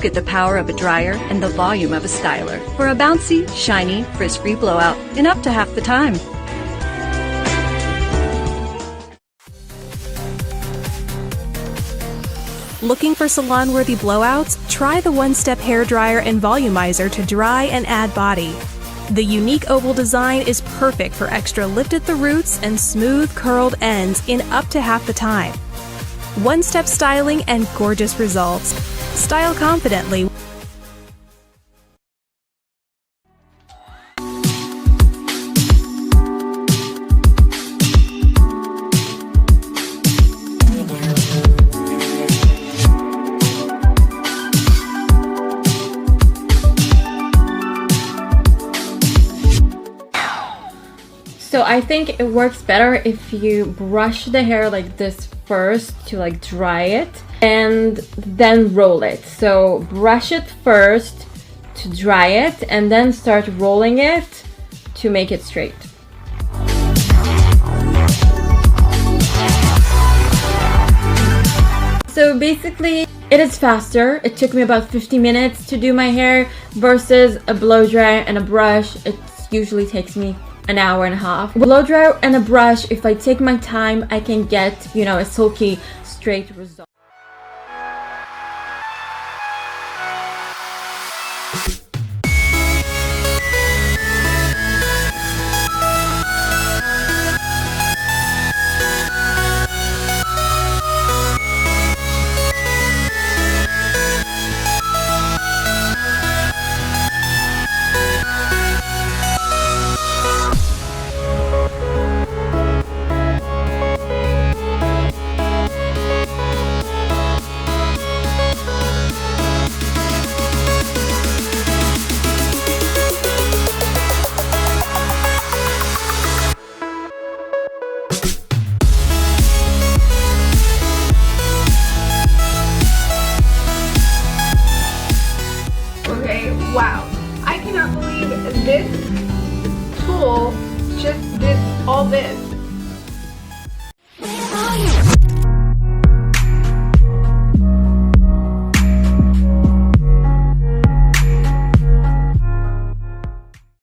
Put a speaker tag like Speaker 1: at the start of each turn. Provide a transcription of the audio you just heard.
Speaker 1: get the power of a dryer and the volume of a styler for a bouncy, shiny, frizz-free blowout in up to half the time.
Speaker 2: Looking for salon-worthy blowouts? Try the one-step hairdryer and volumizer to dry and add body. The unique oval design is perfect for extra lift at the roots and smooth curled ends in up to half the time. One-step styling and gorgeous results. Style confidently.
Speaker 3: So I think it works better if you brush the hair like this first to like dry it and then roll it. So brush it first to dry it and then start rolling it to make it straight. So basically it is faster. It took me about 50 minutes to do my hair versus a blow dryer and a brush. It usually takes me an hour and a half. Blow dryer and a brush, if I take my time, I can get, you know, a silky straight result.
Speaker 4: Wow, I cannot believe this tool just did all this.